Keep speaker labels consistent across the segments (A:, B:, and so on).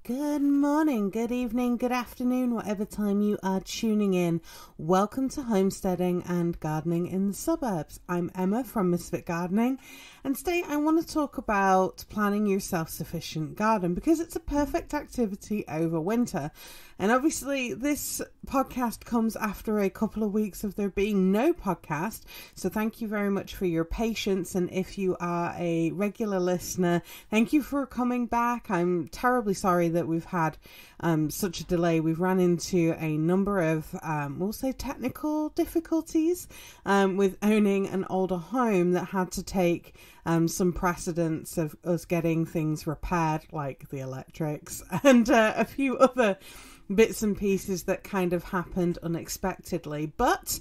A: Good morning, good evening, good afternoon, whatever time you are tuning in. Welcome to Homesteading and Gardening in the Suburbs. I'm Emma from Misfit Gardening, and today I want to talk about planning your self-sufficient garden because it's a perfect activity over winter. And obviously this podcast comes after a couple of weeks of there being no podcast, so thank you very much for your patience. And if you are a regular listener, thank you for coming back. I'm terribly sorry that we've had such a delay. We've run into a number of, we'll say, technical difficulties with owning an older home that had to take some precedence of us getting things repaired, like the electrics and a few other bits and pieces that kind of happened unexpectedly. But,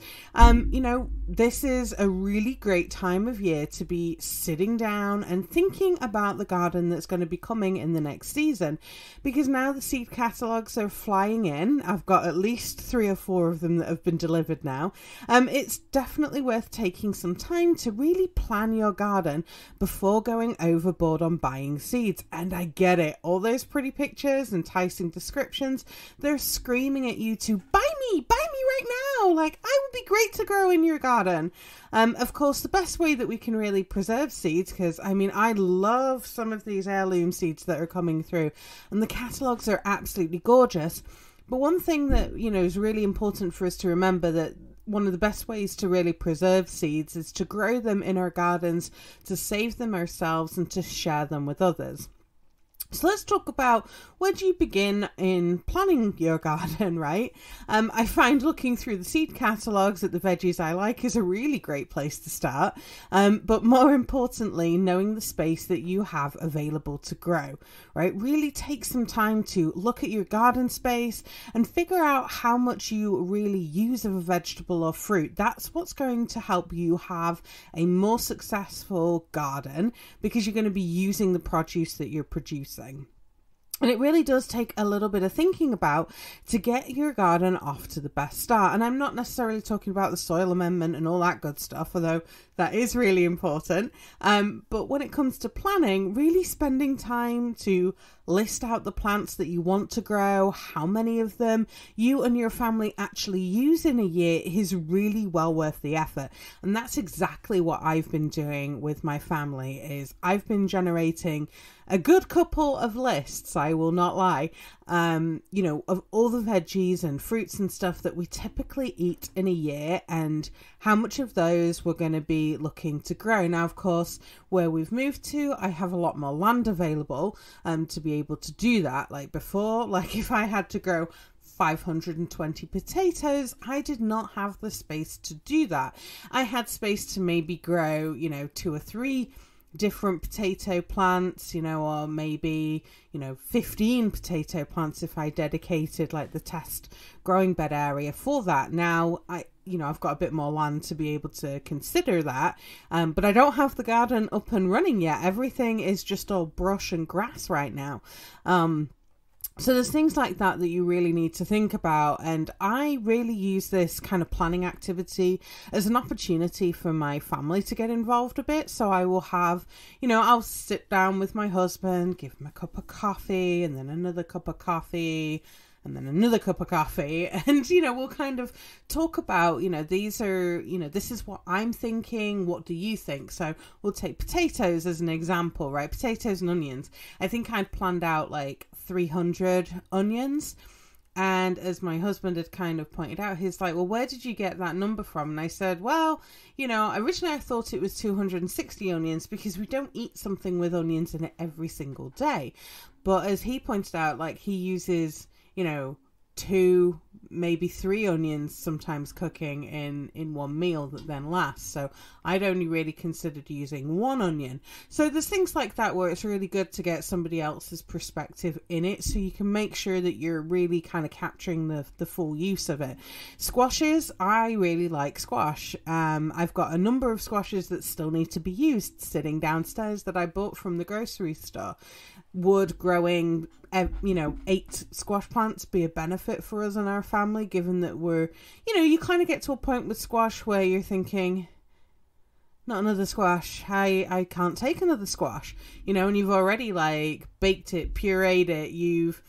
A: this is a really great time of year to be sitting down and thinking about the garden that's going to be coming in the next season, because now the seed catalogues are flying in. I've got at least 3 or 4 of them that have been delivered now. It's definitely worth taking some time to really plan your garden before going overboard on buying seeds. And I get it, all those pretty pictures, enticing descriptions, they're screaming at you to buy me right now. Like, I would be great to grow in your garden. Of course, the best way that we can really preserve seeds, because I love some of these heirloom seeds that are coming through, and the catalogues are absolutely gorgeous. But one thing that, is really important for us to remember, that one of the best ways to really preserve seeds is to grow them in our gardens, to save them ourselves, and to share them with others. So let's talk about, where do you begin in planning your garden, right? I find looking through the seed catalogues at the veggies I like is a really great place to start. But more importantly, knowing the space that you have available to grow, right? Really take some time to look at your garden space and figure out how much you really use of a vegetable or fruit. That's what's going to help you have a more successful garden, because you're going to be using the produce that you're producing. And it really does take a little bit of thinking about to get your garden off to the best start. And I'm not necessarily talking about the soil amendment and all that good stuff, although that is really important. But when it comes to planning, really spending time to list out the plants that you want to grow, how many of them you and your family actually use in a year is really well worth the effort. And that's exactly what I've been doing with my family. Is I've been generating a good couple of lists, I will not lie, of all the veggies and fruits and stuff that we typically eat in a year, and how much of those we're going to be looking to grow. Now, of course, where we've moved to, I have a lot more land available to be able to do that. Like before, if I had to grow 520 potatoes, I did not have the space to do that. I had space to maybe grow, 2 or 3 different potato plants, or maybe, 15 potato plants if I dedicated the test growing bed area for that. Now, I've got a bit more land to be able to consider that, but I don't have the garden up and running yet. Everything is just all brush and grass right now. So there's things like that that you really need to think about. And I really use this kind of planning activity as an opportunity for my family to get involved a bit. So I will have, I'll sit down with my husband, give him a cup of coffee, and then another cup of coffee, and then another cup of coffee. And, we'll kind of talk about, these are, this is what I'm thinking. What do you think? So we'll take potatoes as an example, right? Potatoes and onions. I think I'd planned out 300 onions. And as my husband had kind of pointed out, he's like, well, where did you get that number from? And I said, well, originally I thought it was 260 onions because we don't eat something with onions in it every single day. But as he pointed out, he uses 2, maybe 3 onions sometimes cooking in one meal that then lasts. So I'd only really considered using 1 onion. So there's things like that where it's really good to get somebody else's perspective in it, so you can make sure that you're really kind of capturing the full use of it. Squashes, I really like squash. I've got a number of squashes that still need to be used sitting downstairs that I bought from the grocery store. Would growing 8 squash plants be a benefit for us and our family, given that we're, you kind of get to a point with squash where you're thinking, not another squash. I can't take another squash, and you've already like baked it, pureed it, you've,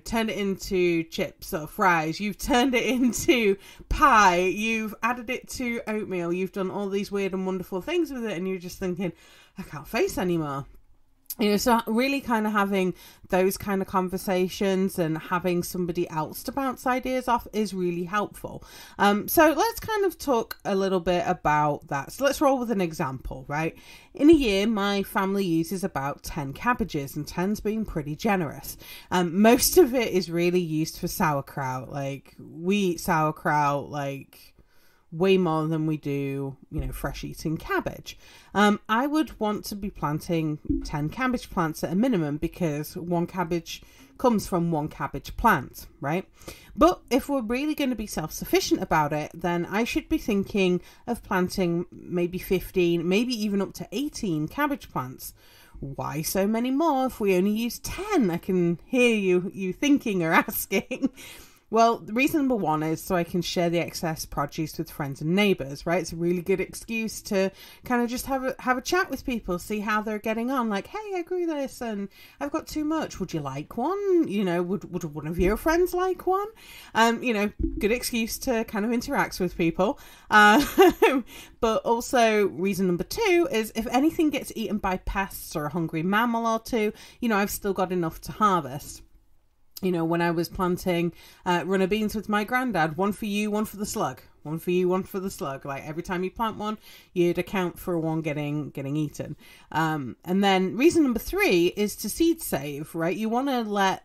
A: turned it into chips or fries, you've turned it into pie, you've added it to oatmeal, you've done all these weird and wonderful things with it, and you're just thinking, I can't face anymore. So really kind of having those kind of conversations and having somebody else to bounce ideas off is really helpful. So let's kind of talk a little bit about that. So let's roll with an example, right? In a year, my family uses about 10 cabbages, and 10's been pretty generous. Most of it is really used for sauerkraut. Like, we eat sauerkraut, like, way more than we do, fresh eating cabbage. I would want to be planting 10 cabbage plants at a minimum, because one cabbage comes from one cabbage plant, right? But if we're really going to be self-sufficient about it, then I should be thinking of planting maybe 15, maybe even up to 18 cabbage plants. Why so many more if we only use 10? I can hear you thinking or asking. Well, the reason number one is so I can share the excess produce with friends and neighbours, right? It's a really good excuse to kind of just have a chat with people, see how they're getting on. Like, hey, I grew this and I've got too much. Would you like one? Would one of your friends like one? Good excuse to kind of interact with people. But also reason number two is if anything gets eaten by pests or a hungry mammal or two, I've still got enough to harvest. When I was planting runner beans with my granddad, one for you, one for the slug. One for you, one for the slug. Like, every time you plant one, you'd account for one getting eaten. And then reason number three is to seed save, right? You want to let,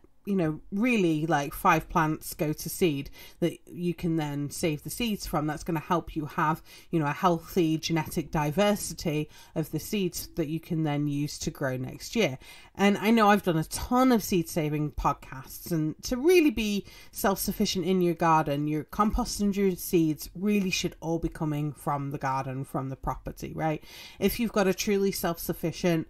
A: really like 5 plants go to seed that you can then save the seeds from. That's going to help you have, a healthy genetic diversity of the seeds that you can then use to grow next year. And I know I've done a ton of seed saving podcasts, and to really be self-sufficient in your garden, your compost and your seeds really should all be coming from the garden, from the property, right? If you've got a truly self-sufficient,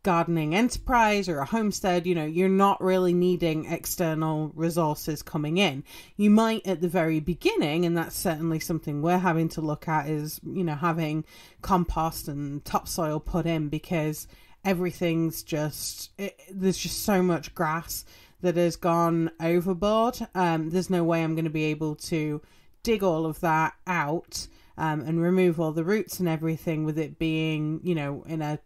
A: gardening enterprise or a homestead, you're not really needing external resources coming in. You might at the very beginning, and that's certainly something we're having to look at, is having compost and topsoil put in, because everything's there's just so much grass that has gone overboard. There's no way I'm going to be able to dig all of that out and remove all the roots and everything, with it being in a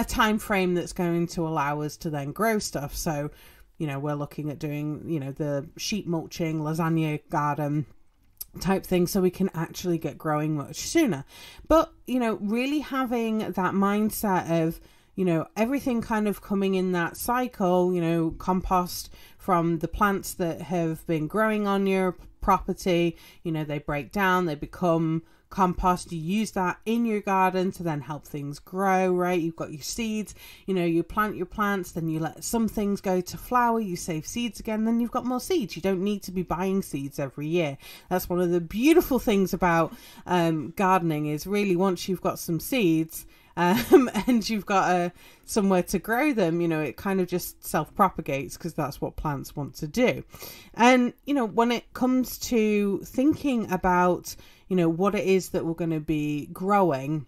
A: time frame that's going to allow us to then grow stuff. So, we're looking at doing, the sheet mulching, lasagna garden type thing, so we can actually get growing much sooner. But, really having that mindset of, everything kind of coming in that cycle, compost from the plants that have been growing on your property, they break down, they become compost. You use that in your garden to then help things grow, right? You've got your seeds, you plant your plants, then you let some things go to flower, you save seeds again, then you've got more seeds. You don't need to be buying seeds every year. That's one of the beautiful things about gardening, is really once you've got some seeds and you've got somewhere to grow them, it kind of just self-propagates, because that's what plants want to do. And when it comes to thinking about what it is that we're going to be growing,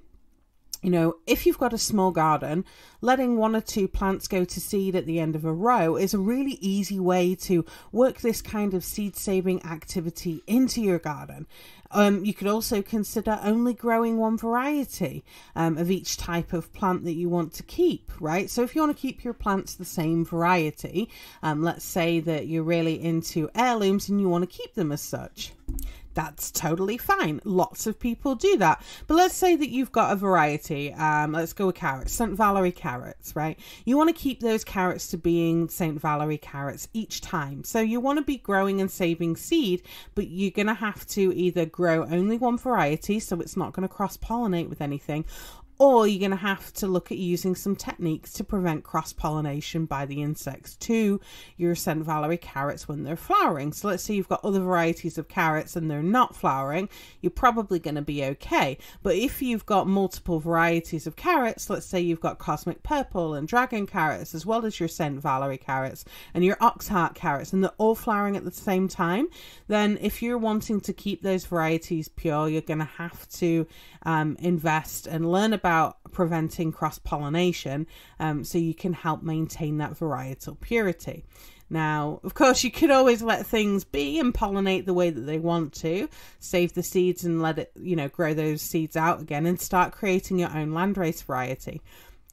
A: if you've got a small garden, letting 1 or 2 plants go to seed at the end of a row is a really easy way to work this kind of seed saving activity into your garden. You could also consider only growing one variety of each type of plant that you want to keep, right? So if you want to keep your plants the same variety, let's say that you're really into heirlooms and you want to keep them as such, that's totally fine. Lots of people do that. But let's say that you've got a variety. Let's go with carrots, St. Valerie carrots, right? You want to keep those carrots to being St. Valerie carrots each time. So you want to be growing and saving seed, but you're going to have to either grow only one variety, so it's not going to cross-pollinate with anything, or you're going to have to look at using some techniques to prevent cross-pollination by the insects to your St. Valerie carrots when they're flowering. So let's say you've got other varieties of carrots and they're not flowering, you're probably going to be okay. But if you've got multiple varieties of carrots, let's say you've got cosmic purple and dragon carrots, as well as your St. Valerie carrots and your oxheart carrots, and they're all flowering at the same time, then if you're wanting to keep those varieties pure, you're going to have to invest and learn about preventing cross-pollination so you can help maintain that varietal purity. Now, of course, you could always let things be and pollinate the way that they want to, save the seeds and let it, grow those seeds out again and start creating your own landrace variety.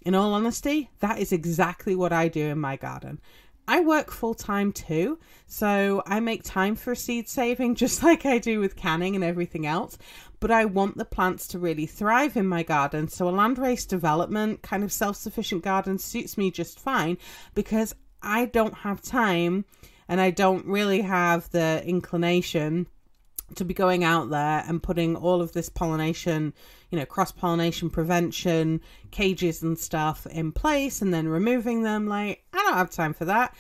A: In all honesty, that is exactly what I do in my garden. I work full-time too, so I make time for seed saving just like I do with canning and everything else, but I want the plants to really thrive in my garden, so a landrace development, kind of self-sufficient garden suits me just fine because I don't have time and I don't really have the inclination to be going out there and putting all of this pollination, cross-pollination prevention, cages and stuff in place and then removing them. I don't have time for that.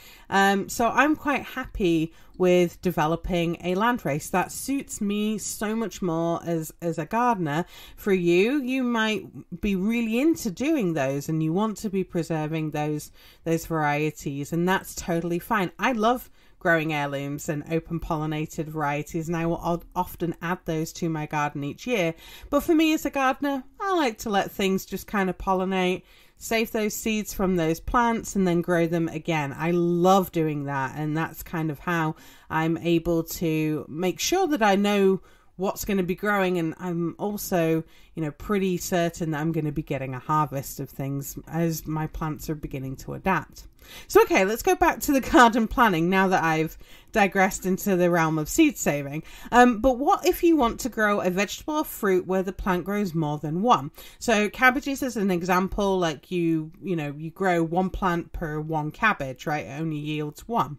A: So I'm quite happy with developing a landrace that suits me so much more as a gardener. For you might be really into doing those and you want to be preserving those varieties, and that's totally fine. I love growing heirlooms and open pollinated varieties, and I will often add those to my garden each year. But for me as a gardener, I like to let things just kind of pollinate, save those seeds from those plants and then grow them again. I love doing that, and that's kind of how I'm able to make sure that I know what's going to be growing, and I'm also pretty certain that I'm going to be getting a harvest of things as my plants are beginning to adapt. So okay, let's go back to the garden planning now that I've digressed into the realm of seed saving. But what if you want to grow a vegetable or fruit where the plant grows more than one? So cabbages as an example, like you grow one plant per one cabbage, right? It only yields one.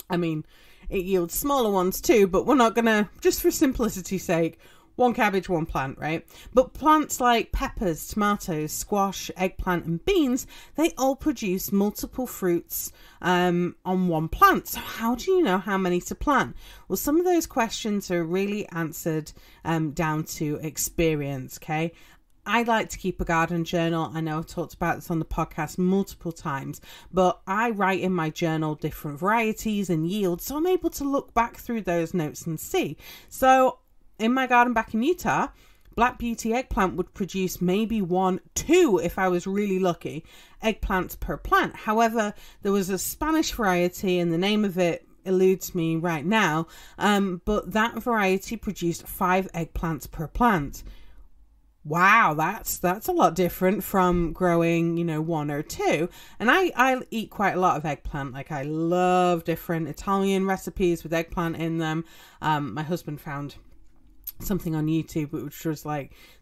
A: I mean, it yields smaller ones too, but we're not gonna, just for simplicity's sake, one cabbage, one plant, right? But plants like peppers, tomatoes, squash, eggplant, and beans, they all produce multiple fruits on one plant. So how do you know how many to plant? Well, some of those questions are really answered down to experience, okay? I like to keep a garden journal. I know I've talked about this on the podcast multiple times, but I write in my journal different varieties and yields, so I'm able to look back through those notes and see. So in my garden back in Utah, Black Beauty eggplant would produce maybe 1, 2, if I was really lucky, eggplants per plant. However, there was a Spanish variety, and the name of it eludes me right now, but that variety produced 5 eggplants per plant. Wow, that's a lot different from growing, 1 or 2. And I eat quite a lot of eggplant. I love different Italian recipes with eggplant in them. My husband found something on YouTube which was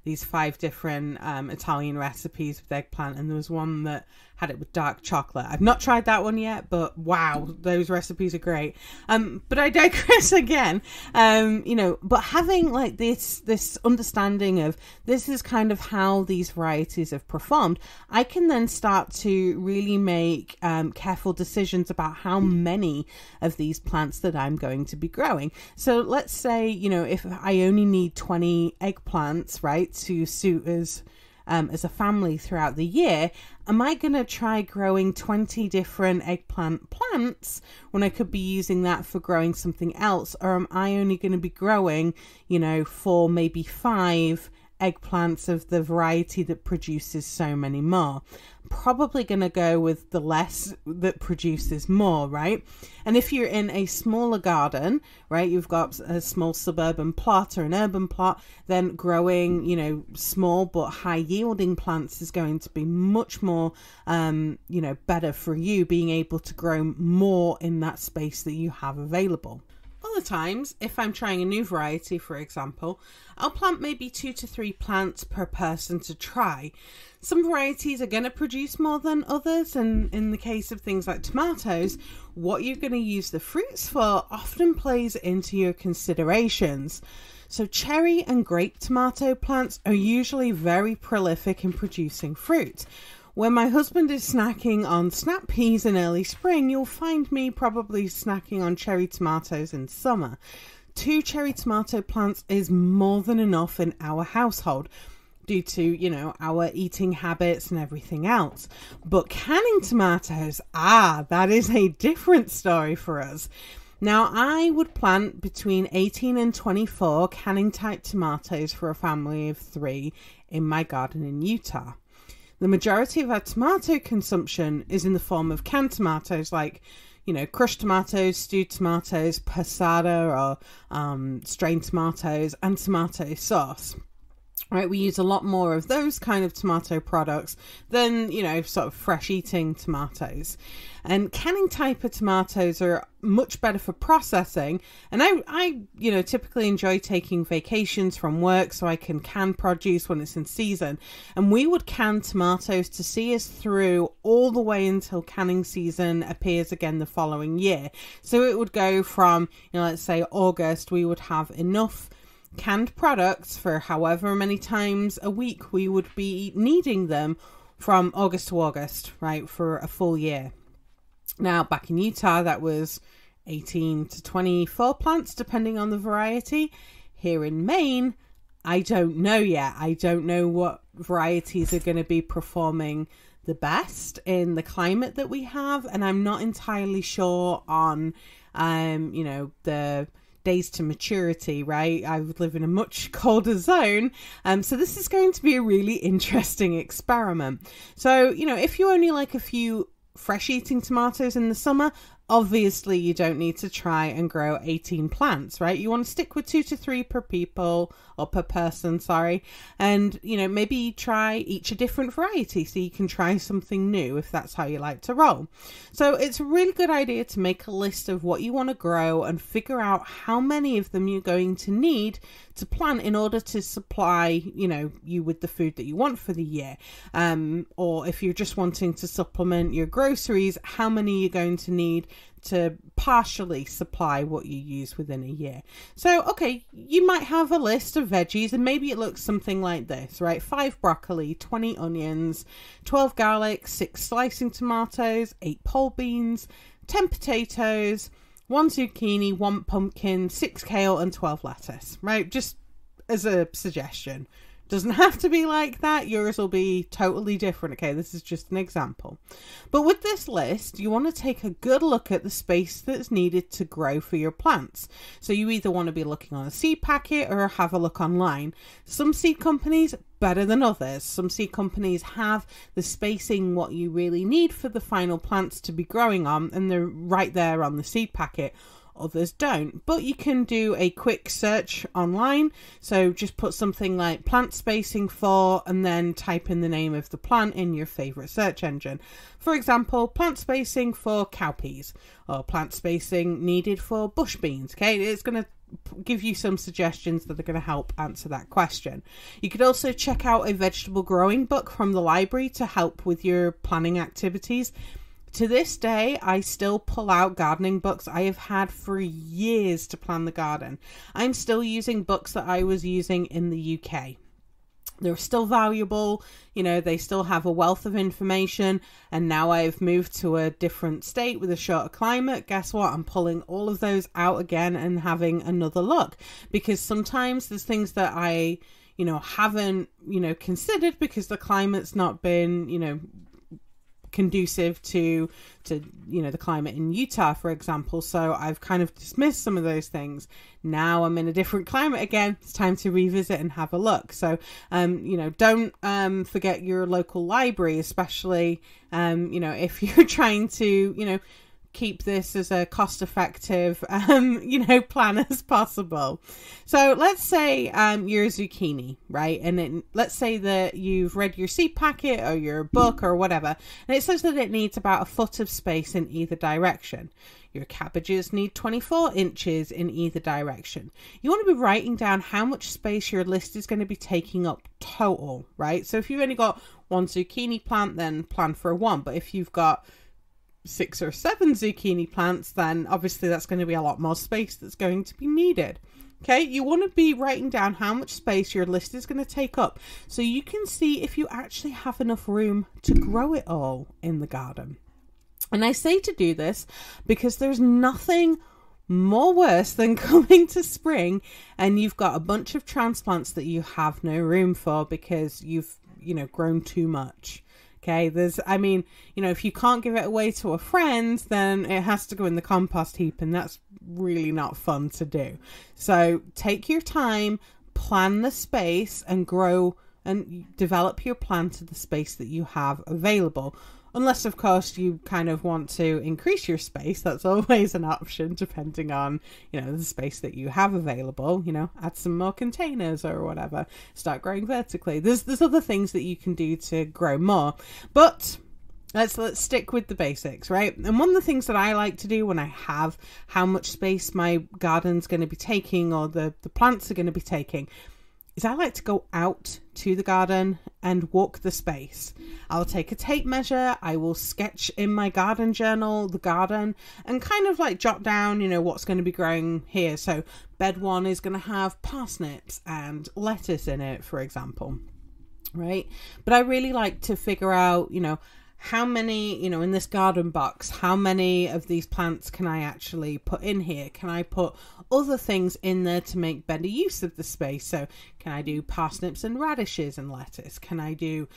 A: these 5 different Italian recipes with eggplant, and there was one that had it with dark chocolate. I've not tried that one yet, but wow, those recipes are great. But I digress again. But having this understanding of this is kind of how these varieties have performed, I can then start to really make careful decisions about how many of these plants that I'm going to be growing. So let's say, if I only need 20 eggplants, right, to suit us as a family throughout the year, am I going to try growing 20 different eggplant plants when I could be using that for growing something else? Or am I only going to be growing, 4, maybe 5 eggplants of the variety that produces so many more? Probably going to go with the less that produces more, right? And if you're in a smaller garden, right, you've got a small suburban plot or an urban plot, then growing, small but high yielding plants is going to be much more, better for you, being able to grow more in that space that you have available. Other times, if I'm trying a new variety, for example, I'll plant maybe 2 to 3 plants per person to try. Some varieties are going to produce more than others, and in the case of things like tomatoes, what you're going to use the fruits for often plays into your considerations. So cherry and grape tomato plants are usually very prolific in producing fruit. When my husband is snacking on snap peas in early spring, you'll find me probably snacking on cherry tomatoes in summer. 2 cherry tomato plants is more than enough in our household due to, our eating habits and everything else. But canning tomatoes, that is a different story for us. Now, I would plant between 18 and 24 canning type tomatoes for a family of 3 in my garden in Utah. The majority of our tomato consumption is in the form of canned tomatoes, like, crushed tomatoes, stewed tomatoes, passata or strained tomatoes, and tomato sauce. Right, we use a lot more of those kind of tomato products than, sort of fresh eating tomatoes. And canning type of tomatoes are much better for processing. And I typically enjoy taking vacations from work so I can can produce when it's in season. And we would can tomatoes to see us through all the way until canning season appears again the following year. So it would go from, let's say August, we would have enough canned products for however many times a week we would be needing them from August to August, right, for a full year. Now, back in Utah, that was 18 to 24 plants, depending on the variety. Here in Maine, I don't know yet. I don't know what varieties are going to be performing the best in the climate that we have, and I'm not entirely sure on, the days to maturity, right? I live in a much colder zone. So this is going to be a really interesting experiment. So, if you only like a few fresh eating tomatoes in the summer, obviously you don't need to try and grow 18 plants, right? You want to stick with 2 to 3 per people or per person, and maybe try each a different variety so you can try something new if that's how you like to roll. So it's a really good idea to make a list of what you want to grow and figure out how many of them you're going to need to plant in order to supply you with the food that you want for the year, or if you're just wanting to supplement your groceries, how many you're going to need to partially supply what you use within a year. So, okay, you might have a list of veggies and maybe it looks something like this, right? 5 broccoli, 20 onions, 12 garlic, 6 slicing tomatoes, 8 pole beans, 10 potatoes, 1 zucchini, 1 pumpkin, 6 kale, and 12 lettuce, right? Just as a suggestion. Doesn't have to be like that. Yours will be totally different. Okay, this is just an example. But with this list, you want to take a good look at the space that's needed to grow for your plants. So you either want to be looking on a seed packet or have a look online. Some seed companies better than others. Some seed companies have the spacing what you really need for the final plants to be growing on, and they're right there on the seed packet. Others don't, but you can do a quick search online. So just put something like plant spacing for and then type in the name of the plant in your favorite search engine. For example, plant spacing for cowpeas or plant spacing needed for bush beans. Okay, it's going to give you some suggestions that are going to help answer that question. You could also check out a vegetable growing book from the library to help with your planning activities. To this day, I still pull out gardening books I have had for years to plan the garden. I'm still using books that I was using in the UK. They're still valuable, they still have a wealth of information, and now I've moved to a different state with a shorter climate. Guess what? I'm pulling all of those out again and having another look, because sometimes there's things that I, haven't, considered because the climate's not been, conducive to the climate in Utah, for example. So I've kind of dismissed some of those things. Now I'm in a different climate again. It's time to revisit and have a look. So don't forget your local library, especially if you're trying to keep this as a cost-effective, plan as possible. So let's say you're a zucchini, right? And then let's say that you've read your seed packet or your book or whatever, and it says that it needs about a foot of space in either direction. Your cabbages need 24 inches in either direction. You want to be writing down how much space your list is going to be taking up total, right? So if you've only got 1 zucchini plant, then plan for 1. But if you've got 6 or 7 zucchini plants, then obviously that's going to be a lot more space that's going to be needed. Okay, you want to be writing down how much space your list is going to take up so you can see if you actually have enough room to grow it all in the garden. And I say to do this because there's nothing more worse than coming to spring and you've got a bunch of transplants that you have no room for because you've, grown too much. Okay, if you can't give it away to a friend, then it has to go in the compost heap, and that's really not fun to do. So take your time, plan the space, and grow and develop your plan to the space that you have available. Unless, of course, you kind of want to increase your space. That's always an option, depending on, the space that you have available. Add some more containers or whatever. Start growing vertically. There's other things that you can do to grow more. But let's stick with the basics, right? And one of the things that I like to do when I have how much space my garden's going to be taking or the plants are going to be taking is I like to go out to the garden and walk the space. I'll take a tape measure, I will sketch in my garden journal the garden and kind of like jot down, what's going to be growing here. So bed 1 is going to have parsnips and lettuce in it, for example, right? But I really like to figure out, how many, in this garden box, how many of these plants can I actually put in here? Can I put other things in there to make better use of the space? So can I do parsnips and radishes and lettuce? Can I do,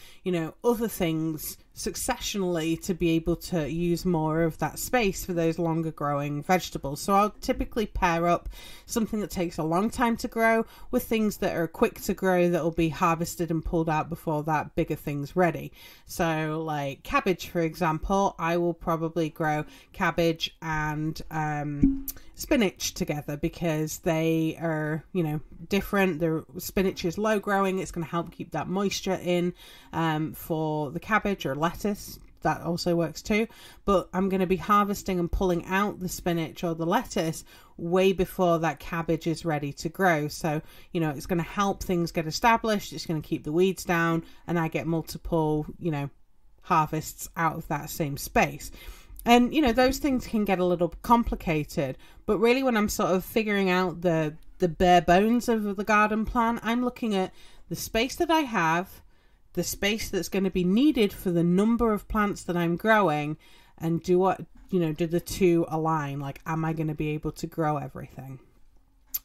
A: other things successionally to be able to use more of that space for those longer growing vegetables? So I'll typically pair up something that takes a long time to grow with things that are quick to grow that will be harvested and pulled out before that bigger thing's ready. So like cabbage, for example, I will probably grow cabbage and spinach together because they are, different. Spinach is low growing. It's going to help keep that moisture in for the cabbage or lettuce. That also works too. But I'm going to be harvesting and pulling out the spinach or the lettuce way before that cabbage is ready to grow. So, it's going to help things get established. It's going to keep the weeds down and I get multiple, harvests out of that same space. And, those things can get a little complicated, but really when I'm sort of figuring out the bare bones of the garden plan, I'm looking at the space that I have, the space that's going to be needed for the number of plants that I'm growing, and do the two align? Like, am I going to be able to grow everything?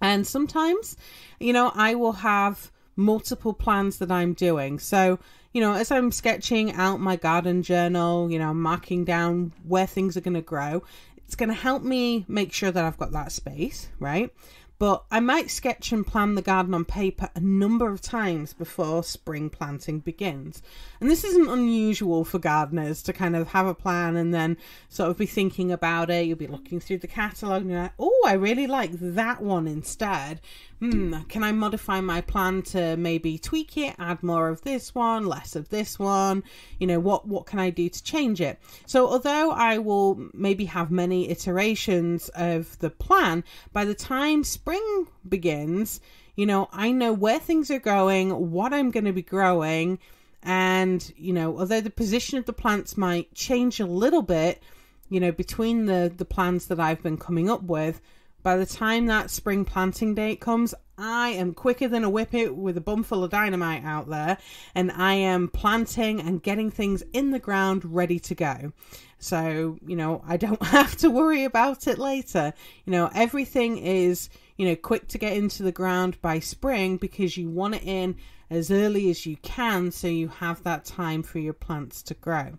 A: And sometimes, I will have multiple plans that I'm doing. So, as I'm sketching out my garden journal, I'm marking down where things are going to grow. It's going to help me make sure that I've got that space, right? But I might sketch and plan the garden on paper a number of times before spring planting begins. And this isn't unusual for gardeners to kind of have a plan and then sort of be thinking about it. You'll be looking through the catalogue and you're like, oh, I really like that one instead. Can I modify my plan to maybe tweak it, add more of this one, less of this one? What can I do to change it? So although I will maybe have many iterations of the plan, by the time spring begins, I know where things are going, what I'm going to be growing, and, although the position of the plants might change a little bit, between the plans that I've been coming up with, by the time that spring planting date comes, I am quicker than a whippet with a bum full of dynamite out there, and I am planting and getting things in the ground ready to go. So, I don't have to worry about it later. Everything is, quick to get into the ground by spring because you want it in as early as you can so you have that time for your plants to grow.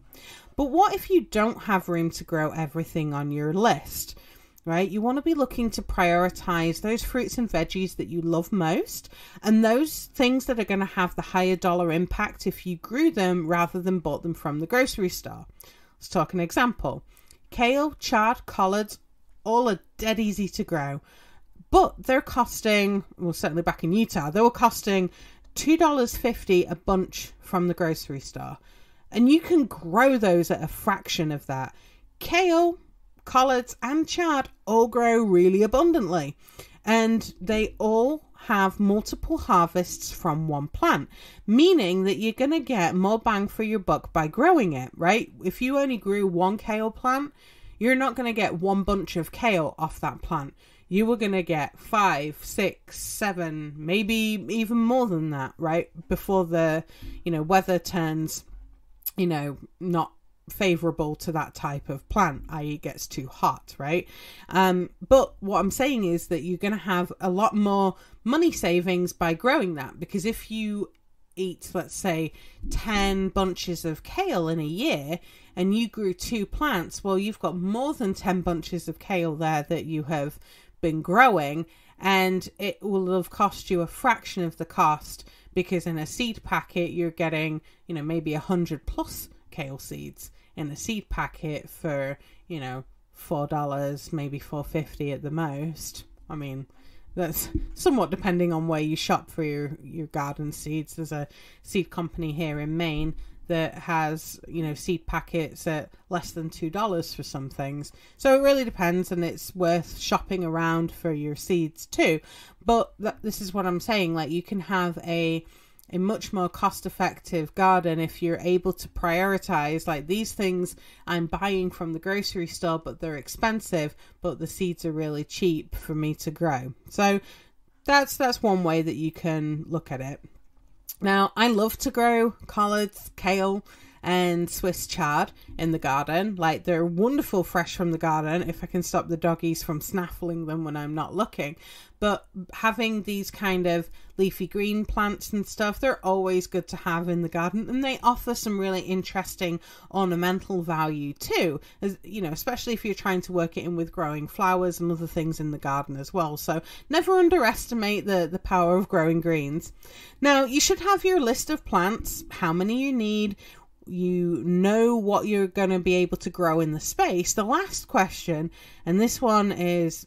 A: But what if you don't have room to grow everything on your list? Right? You want to be looking to prioritize those fruits and veggies that you love most and those things that are going to have the higher dollar impact if you grew them rather than bought them from the grocery store. Let's talk an example. Kale, chard, collards, all are dead easy to grow, but they're costing, well, certainly back in Utah, they were costing $2.50 a bunch from the grocery store. And you can grow those at a fraction of that. Kale, collards and chard all grow really abundantly, and they all have multiple harvests from one plant, meaning that you're going to get more bang for your buck by growing it, right? If you only grew one kale plant, you're not going to get one bunch of kale off that plant. You were going to get 5, 6, 7, maybe even more than that, right? Before the, weather turns, not favorable to that type of plant, i.e. it gets too hot, right? But what I'm saying is that you're going to have a lot more money savings by growing that, because if you eat, let's say, 10 bunches of kale in a year and you grew 2 plants, well, you've got more than 10 bunches of kale there that you have been growing, and it will have cost you a fraction of the cost, because in a seed packet you're getting, maybe 100 plus kale seeds in a seed packet for, $4, maybe $4.50 at the most. I mean, that's somewhat depending on where you shop for your garden seeds. There's a seed company here in Maine that has, seed packets at less than $2 for some things. So it really depends, and it's worth shopping around for your seeds too. But this is what I'm saying, like, you can have a much more cost-effective garden if you're able to prioritize, like, these things I'm buying from the grocery store, but they're expensive, but the seeds are really cheap for me to grow. So that's one way that you can look at it. Now, I love to grow collards, kale, and Swiss chard in the garden. Like, they're wonderful fresh from the garden if I can stop the doggies from snaffling them when I'm not looking. But having these kind of leafy green plants and stuff, they're always good to have in the garden, and they offer some really interesting ornamental value too, as especially if you're trying to work it in with growing flowers and other things in the garden as well. So never underestimate the power of growing greens. Now, you should have your list of plants, how many you need. You know what you're going to be able to grow in the space. The last question, and this one is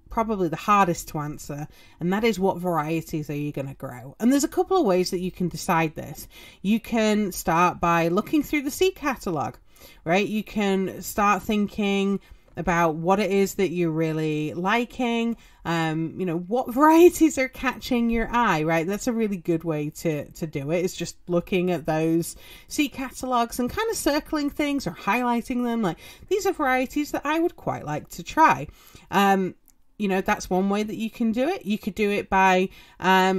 A: probably the hardest to answer, and that is, what varieties are you going to grow? And there's a couple of ways that you can decide this. You can start by looking through the seed catalogue, right? You can start thinking about what it is that you're really liking, what varieties are catching your eye, right? That's a really good way to do it. It's just looking at those seed catalogues and kind of circling things or highlighting them, like, these are varieties that I would quite like to try. That's one way that you can do it. You could do it by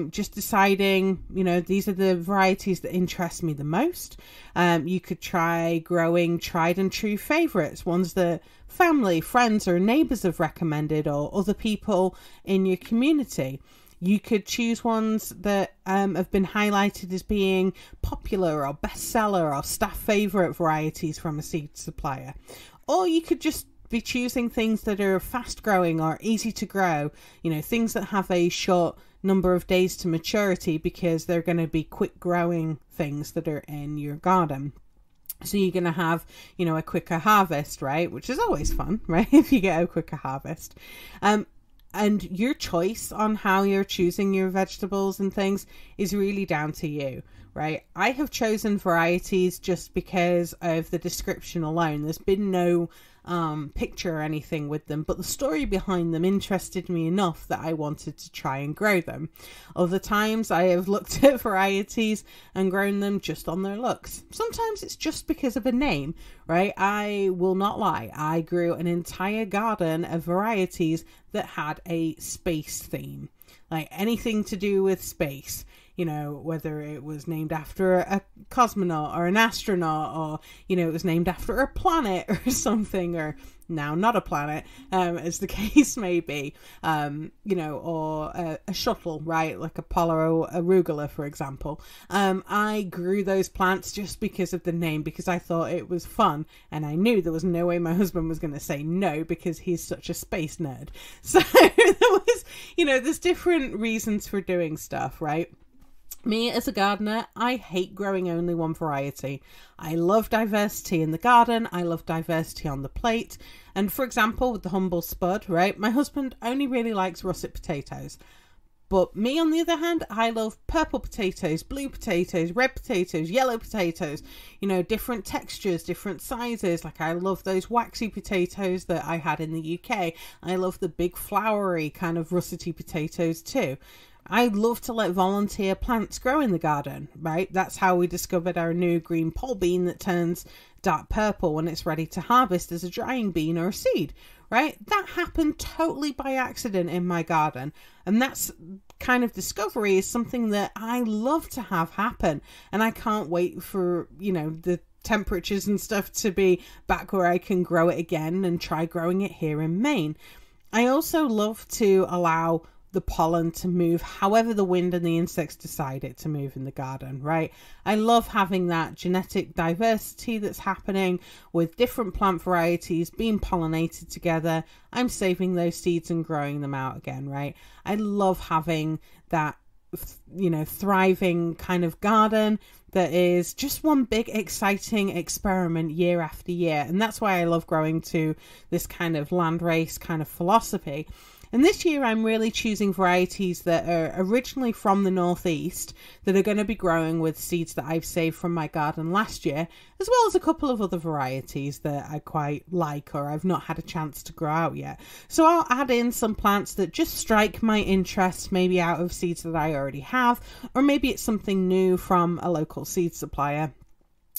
A: just deciding, these are the varieties that interest me the most. You could try growing tried and true favorites, ones that family, friends, or neighbors have recommended, or other people in your community. You could choose ones that have been highlighted as being popular or bestseller or staff favorite varieties from a seed supplier. Or you could just be choosing things that are fast growing or easy to grow, things that have a short number of days to maturity, because they're going to be quick growing things that are in your garden. So you're going to have, a quicker harvest, right? Which is always fun, right? If you get a quicker harvest. And your choice on how you're choosing your vegetables and things is really down to you, right? I have chosen varieties just because of the description alone. There's been no picture or anything with them, but the story behind them interested me enough that I wanted to try and grow them. Other times I have looked at varieties and grown them just on their looks. Sometimes it's just because of a name, right? I will not lie. I grew an entire garden of varieties that had a space theme, like anything to do with space. Whether it was named after a cosmonaut or an astronaut, or, it was named after a planet or something, or now not a planet, as the case may be, or a shuttle, right? Like Apollo Arugula, for example. I grew those plants just because of the name, because I thought it was fun, and I knew there was no way my husband was going to say no, because he's such a space nerd. So there was, there's different reasons for doing stuff, right? Me as a gardener, I hate growing only one variety. I love diversity in the garden. I love diversity on the plate. And for example, with the humble spud, right? My husband only really likes russet potatoes. But me, on the other hand, I love purple potatoes, blue potatoes, red potatoes, yellow potatoes, different textures, different sizes. Like, I love those waxy potatoes that I had in the UK. I love the big flowery kind of russety potatoes too. I love to let volunteer plants grow in the garden, right? That's how we discovered our new green pole bean that turns dark purple when it's ready to harvest as a drying bean or a seed, right? That happened totally by accident in my garden. And that's kind of discovery is something that I love to have happen. And I can't wait for, the temperatures and stuff to be back where I can grow it again and try growing it here in Maine. I also love to allow the pollen to move however the wind and the insects decide it to move in the garden, right? I love having that genetic diversity that's happening with different plant varieties being pollinated together. I'm saving those seeds and growing them out again, right? I love having that, thriving kind of garden that is just one big exciting experiment year after year. And that's why I love growing to this kind of land race kind of philosophy. And this year I'm really choosing varieties that are originally from the Northeast that are going to be growing with seeds that I've saved from my garden last year, as well as a couple of other varieties that I quite like or I've not had a chance to grow out yet. So I'll add in some plants that just strike my interest, maybe out of seeds that I already have, or maybe it's something new from a local seed supplier.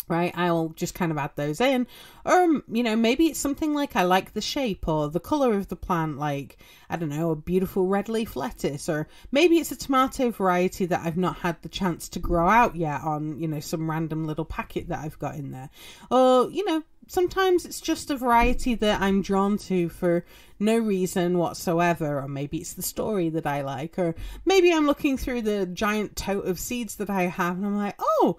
A: Right, I'll just kind of add those in, or maybe it's something like I like the shape or the color of the plant, like I don't know, a beautiful red leaf lettuce, or maybe it's a tomato variety that I've not had the chance to grow out yet on some random little packet that I've got in there, or sometimes it's just a variety that I'm drawn to for no reason whatsoever, or maybe it's the story that I like, or maybe I'm looking through the giant tote of seeds that I have and I'm like, oh.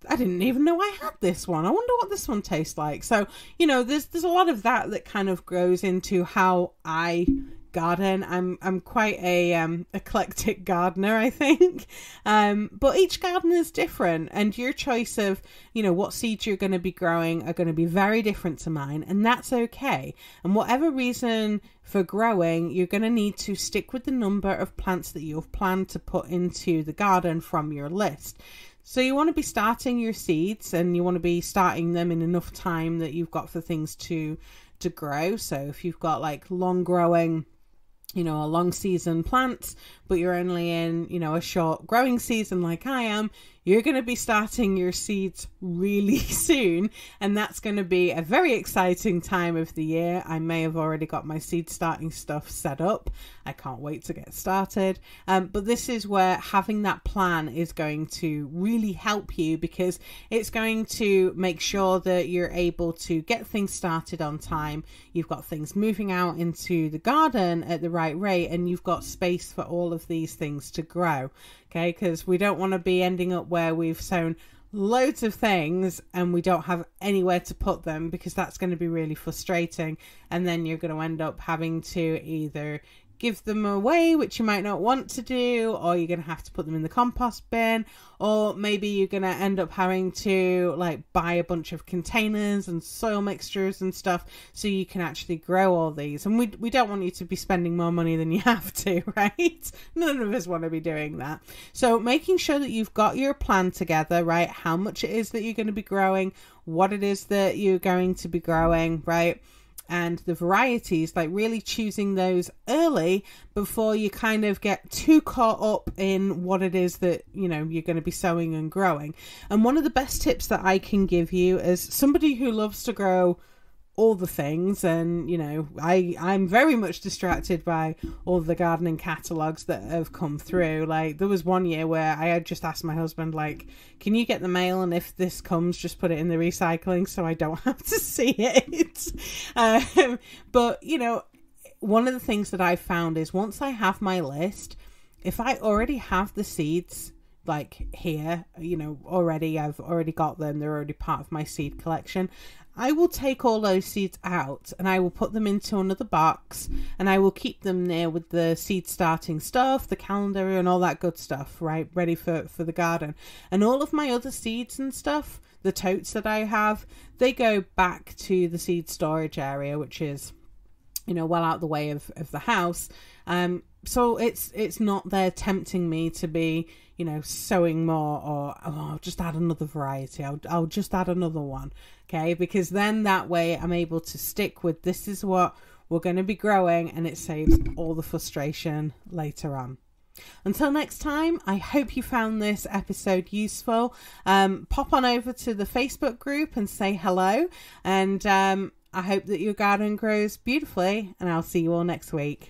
A: I didn't even know I had this one. I wonder what this one tastes like. So, there's a lot of that kind of goes into how I garden. I'm quite a eclectic gardener, I think. But each garden is different, and your choice of, what seeds you're going to be growing are going to be very different to mine, and that's okay. And whatever reason for growing, you're going to need to stick with the number of plants that you've planned to put into the garden from your list. So you want to be starting your seeds, and you want to be starting them in enough time that you've got for things to grow. So if you've got like long growing, a long season plants, but you're only in, a short growing season like I am, you're going to be starting your seeds really soon. And that's going to be a very exciting time of the year. I may have already got my seed starting stuff set up. I can't wait to get started. But this is where having that plan is going to really help you, because it's going to make sure that you're able to get things started on time. You've got things moving out into the garden at the right rate, and you've got space for all of these things to grow. Okay, because we don't want to be ending up where we've sown loads of things and we don't have anywhere to put them, because that's going to be really frustrating. And then you're going to end up having to either give them away, which you might not want to do, or you're going to have to put them in the compost bin, or maybe you're going to end up having to buy a bunch of containers and soil mixtures and stuff so you can actually grow all these. And we don't want you to be spending more money than you have to, right? None of us want to be doing that. So making sure that you've got your plan together, right? How much it is that you're going to be growing, what it is that you're going to be growing, right? And the varieties, really choosing those early before you kind of get too caught up in what it is that, you're going to be sowing and growing. And one of the best tips that I can give you as somebody who loves to grow all the things, and I'm very much distracted by all the gardening catalogues that have come through. There was one year where I had just asked my husband, can you get the mail, and if this comes, just put it in the recycling so I don't have to see it. But one of the things that I found is once I have my list, if I already have the seeds here, already, I've already got them, they're already part of my seed collection, I will take all those seeds out and I will put them into another box, and I will keep them there with the seed starting stuff, the calendar and all that good stuff, right? Ready for the garden. And all of my other seeds and stuff, the totes that I have, they go back to the seed storage area, which is, well out the way of the house. So it's not there tempting me to be, sowing more, or I'll just add another variety. I'll just add another one. Okay, because then that way I'm able to stick with this is what we're going to be growing, and it saves all the frustration later on. Until next time, I hope you found this episode useful. Pop on over to the Facebook group and say hello. And I hope that your garden grows beautifully. And I'll see you all next week.